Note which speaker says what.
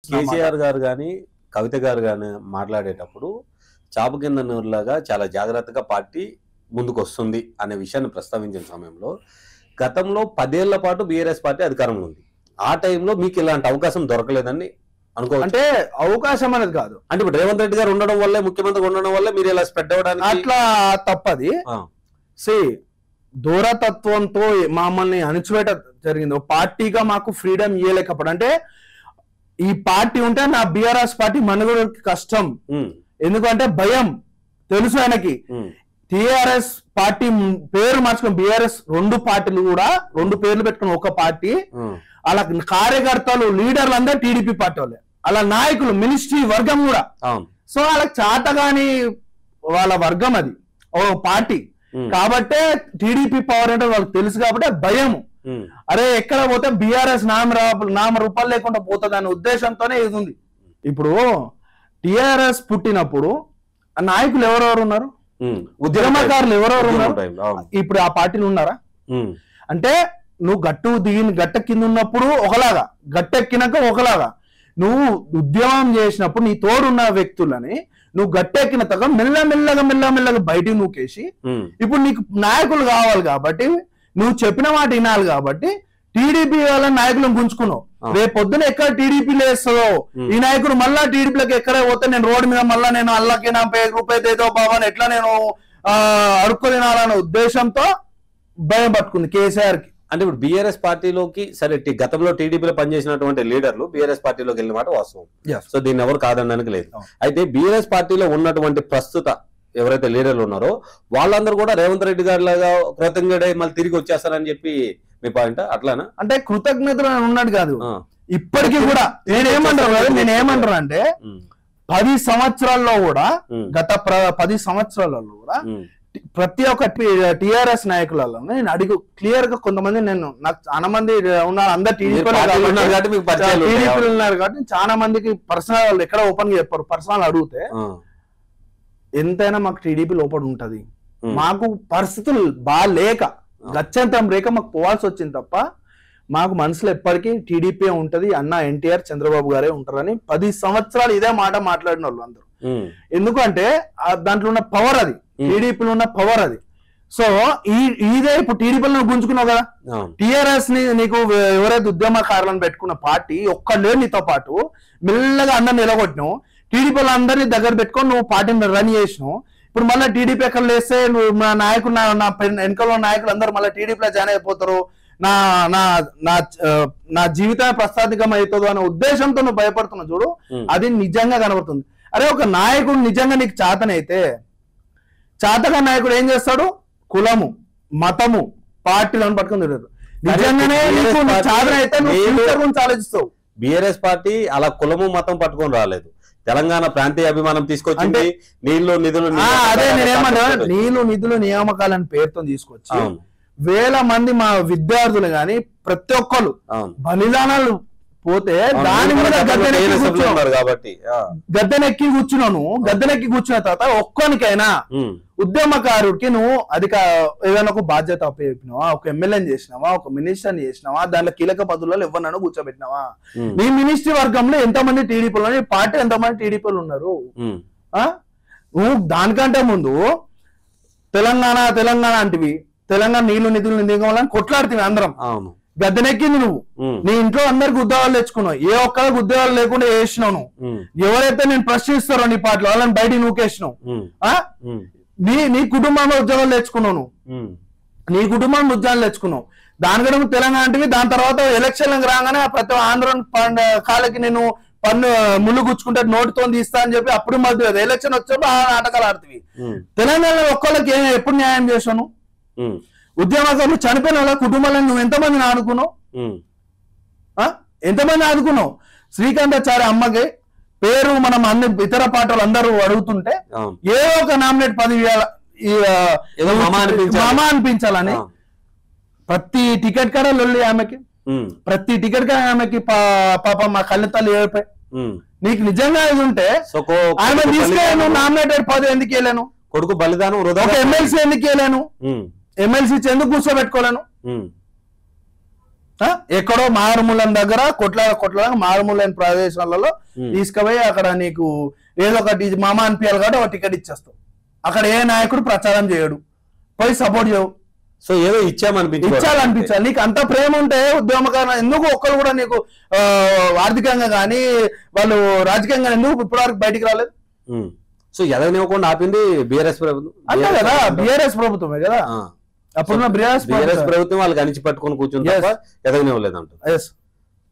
Speaker 1: కేసీఆర్ గారు కానీ కవిత గారు కానీ మాట్లాడేటప్పుడు చాపు కింద నూరులాగా చాలా జాగ్రత్తగా పార్టీ ముందుకు వస్తుంది అనే విషయాన్ని ప్రస్తావించిన సమయంలో గతంలో 10 ఏళ్ల పాటు బీఆర్ఎస్ పార్టీ అధికారంలో ఉంది. ఆ టైంలో మీకు ఇలాంటి అవకాశం దొరకలేదని అనుకో.
Speaker 2: అంటే అవకాశం అనేది కాదు,
Speaker 1: అంటే ఇప్పుడు రేవంత్ రెడ్డి గారు ఉండడం వల్లే, ముఖ్యమంత్రి ఉండడం వల్లే మీరు ఇలా స్ప్రెడ్ అవ్వడానికి
Speaker 2: అట్లా తప్పది. దూరతత్వంతో మమ్మల్ని అణిచివేట జరిగింది. పార్టీగా మాకు ఫ్రీడమ్ ఇవ్వలేకపోవడం అంటే ఈ పార్టీ ఉంటే నా బీఆర్ఎస్ పార్టీ మనుగడకి కష్టం. ఎందుకంటే భయం తెలుసు ఆయనకి. టిఆర్ఎస్ పార్టీ పేరు మార్చుకుని బీఆర్ఎస్ 2 పార్టీలు కూడా 2 పేర్లు పెట్టుకుని ఒక పార్టీ. అలా కార్యకర్తలు లీడర్లు అందరూ టీడీపీ పార్టీ వాళ్ళే, అలా నాయకులు మినిస్ట్రీ వర్గం కూడా. సో వాళ్ళకి చాతగాని వాళ్ళ వర్గం అది ఓ పార్టీ కాబట్టే టీడీపీ పవర్ అంటే వాళ్ళకి తెలుసు కాబట్టి భయము. అరే ఎక్కడ పోతే బీఆర్ఎస్ నామ రూపాలు లేకుండా పోతుంది అనే ఉద్దేశంతోనే ఇది ఉంది. ఇప్పుడు టిఆర్ఎస్ పుట్టినప్పుడు ఆ నాయకులు ఎవరెవరు ఉన్నారు, ఉద్యమకారులు ఎవరెవరు ఉన్నారు, ఇప్పుడు ఆ పార్టీలు ఉన్నారా? అంటే నువ్వు గట్ట కింద ఉన్నప్పుడు ఒకలాగా, గట్టెక్కినాక ఒకలాగా. నువ్వు ఉద్యమం చేసినప్పుడు నీ తోడున్న వ్యక్తులని నువ్వు గట్టెక్కిన తర్వాత మెల్లమెల్లగా బయటికి నూకేసి ఇప్పుడు నీకు నాయకులు కావాలి కాబట్టి నువ్వు చెప్పిన మాట వినాలి కాబట్టి టీడీపీ వాళ్ళ నాయకులను గుంజుకున్నావు. రేపు పొద్దున ఎక్కడ టీడీపీ లేస్తుందో ఈ నాయకుడు మళ్ళా టీడీపీలోకి ఎక్కడ పోతే నేను రోడ్డు మీద మళ్ళా నేను అల్లకి నా రూపాయి ఏదో బాబాని ఎట్లా నేను అడుక్కు తినాలనే ఉద్దేశంతో భయం పట్టుకుంది కేసీఆర్ కి.
Speaker 1: అంటే ఇప్పుడు బీఆర్ఎస్ పార్టీలోకి సరే గతంలో టీడీపీలో పనిచేసినటువంటి లీడర్లు బీఆర్ఎస్ పార్టీలోకి వెళ్ళిన మాట వాస్తవం. సో దీన్ని ఎవరు కాదనడానికి లేదు. అయితే బీఆర్ఎస్ పార్టీలో ఉన్నటువంటి ప్రస్తుత ఎవరైతే లీడర్లు ఉన్నారో వాళ్ళందరూ కూడా రేవంత్ రెడ్డి గారి లాగా కృతజ్ఞుడై మళ్ళీ తిరిగి వచ్చేస్తారని చెప్పి మీ పాయింట్ అట్లానా?
Speaker 2: అంటే కృతజ్ఞతలు ఉన్నట్టు కాదు, ఇప్పటికీ కూడా నేనేమంటాను అంటే 10 సంవత్సరాల్లో కూడా గత 10 సంవత్సరాలలో కూడా ప్రతి ఒక్క టిఆర్ఎస్ నాయకులలో నేను అడిగి క్లియర్ గా కొంతమంది నాకు చాలా మంది ఉన్నారు, అందరు టీడీపీలో ఉన్నారు కాబట్టి చాలా మందికి పర్సనల్ ఎక్కడ ఓపెన్ గా చెప్పారు. పర్సనల్ అడిగితే ఎంతైనా మాకు టీడీపీ లోపల ఉంటది, మాకు పరిస్థితులు బాగా లేక గత్యంతరం లేక మాకు పోవాల్సి వచ్చింది తప్ప మాకు మనసులో ఎప్పటికీ టీడీపీ ఉంటది, అన్న ఎన్టీఆర్ చంద్రబాబు గారే ఉంటారని 10 సంవత్సరాలు ఇదే మాట మాట్లాడిన వాళ్ళు అందరూ. ఎందుకంటే దాంట్లో ఉన్న పవర్ అది, టీడీపీలో ఉన్న పవర్ అది. సో ఇదే ఇప్పుడు టీడీపీలో గుంజుకున్నావు కదా, టిఆర్ఎస్ ని నీకు ఎవరైతే ఉద్యమకారులను పెట్టుకున్న పార్టీ ఒక్కడే నీతో పాటు మెల్లగా అందరిని నిలగొట్టినావు, టీడీపీలో అందరినీ దగ్గర పెట్టుకొని నువ్వు పార్టీని రన్ చేసినావు. ఇప్పుడు మళ్ళీ టీడీపీ ఎక్కడ లేస్తే నువ్వు నా నాయకుడు నా వెనకలో నాయకులు అందరూ మళ్ళీ టీడీపీలో జాయిన్ అయిపోతారు, నా నా నా జీవితాన్ని ప్రస్తావికం అవుతుందో అనే ఉద్దేశంతో నువ్వు భయపడుతున్నావు చూడు, అది నిజంగా కనబడుతుంది. అరే ఒక నాయకుడు నిజంగా నీకు చాతనైతే, చాతగా నాయకుడు ఏం చేస్తాడు, కులము మతము పార్టీలను పట్టుకుని తిరుగుతాడు. నిజంగానే నీకు చాతనైతే నువ్వు ఆలోచిస్తావు.
Speaker 1: బీఆర్ఎస్ పార్టీ అలా కులము మతం పట్టుకొని రాలేదు, తెలంగాణ ప్రాంతీయ అభిమానం తీసుకొచ్చింది. నీళ్లు నిధులు
Speaker 2: అదే నేనేమన్నా నీళ్లు నిధులు నియామకాలని పేరుతో తీసుకొచ్చి వేల మంది మా విద్యార్థులు గాని ప్రతి ఒక్కరు బలిదానాలు పోతే దాని మీద గద్దెనెక్కి కూర్చున్నాను. గద్దెనెక్కి కూర్చున్న తర్వాత ఒక్కనికైనా ఉద్యమకారుడికి నువ్వు ఏదైనా ఒక బాధ్యత అప్పచెప్పినావా, ఒక ఎమ్మెల్యేని చేసినావా, ఒక మినిస్టర్ని చేసినావా, దాంట్లో కీలక పదవులలో ఎవరినైనా కూర్చోబెట్టినావా? నీ మినిస్ట్రీ వర్గంలో ఎంతమంది టీడీపీలు, నీ పార్టీ ఎంతమంది టీడీపీలు ఉన్నారు? నువ్వు దానికంటే ముందు తెలంగాణ అంటివి, తెలంగాణ నీళ్లు నిధులు నిధించాలని కొట్లాడుతుంది అందరం. గద్దెనెక్కింది నువ్వు, నీ ఇంట్లో అందరికి ఉద్యోగాలు తెచ్చుకున్నావు, ఏ ఒక్కరికి ఉద్యోగాలు లేకుండా వేసినావు. ఎవరైతే నేను ప్రశ్నిస్తారో నీ పార్టీలో వాళ్ళని బయటికి నూకేసినావు. నీ కుటుంబంలో ఉద్యోగాలు తెచ్చుకున్నావు, నీ కుటుంబంలో ఉద్యోగాలు తెచ్చుకున్నావు. దానికంటే నువ్వు తెలంగాణ అంటివి. దాని తర్వాత ఎలక్షన్లకు రాగానే ప్రతి ఆంధ్ర కాళ్ళకి నేను పన్ను ముళ్ళు గుచ్చుకుంటే నోటితో తీస్తా అని చెప్పి అప్పుడు మధ్య ఎలక్షన్ వచ్చేప్పుడు ఆ నాటకాలు ఆడుతుంది. తెలంగాణలో ఒక్కళ్ళకి ఎప్పుడు న్యాయం చేశాను? ఉద్యమకారులు చనిపోయిన వాళ్ళ కుటుంబాలను నువ్వు ఎంతమందిని ఆదుకున్నావు? ఎంతమంది ఆదుకున్నావు? శ్రీకాంతాచారి అమ్మకి పేరు మనం అన్ని ఇతర పార్టీలు అందరూ అడుగుతుంటే ఏ ఒక నామినేట్ పదవి అనిపించాలని ప్రతి టికెట్ కాడ లొల్లి ఆమెకి, ప్రతి టికెట్ కాడ ఆమెకి పాప మా కళ్ళెత్తాలు ఏడిపోయి. నీకు నిజంగా ఇది ఉంటే ఆమె తీసుకెళ్ళాను నామినేటెడ్ పదవి ఎందుకు వెళ్ళాను?
Speaker 1: కొడుకు బలిదానం
Speaker 2: ఒక ఎమ్మెల్సీ ఎందుకు వెళ్ళాను? ఎమ్మెల్సీ ఎందుకు కూర్చోబెట్టుకోలేను? ఎక్కడో మారుమూలం దగ్గర కొట్ల మారుమూలైన ప్రదేశాలలో తీసుకుపోయి అక్కడ నీకు ఏదో ఒకటి మామ అనిపించాలి కాబట్టి ఒక టికెట్ ఇచ్చేస్తావు. అక్కడ ఏ నాయకుడు ప్రచారం చేయడు, పోయి సపోర్ట్ చేయవు.
Speaker 1: సో ఏదో ఇచ్చాలనిపించాలి.
Speaker 2: నీకు అంత ప్రేమ ఉంటే ఉద్యమకారణ ఎందుకు ఒక్కరు కూడా నీకు ఆర్థికంగా కానీ వాళ్ళు రాజకీయంగా ఎందుకు ఇప్పటివరకు బయటికి రాలేదు?
Speaker 1: సో ఎదగనివ్వకుండా ఆపింది బీఆర్ఎస్ ప్రభుత్వం
Speaker 2: అంతే కదా, బీఆర్ఎస్ ప్రభుత్వమే కదా. అప్పుడు
Speaker 1: బీఆర్ఎస్ ప్రభుత్వం వాళ్ళకి అణిచి పట్టుకొని కూర్చుని తప్ప ఎదగనివ్వలేదు అంట.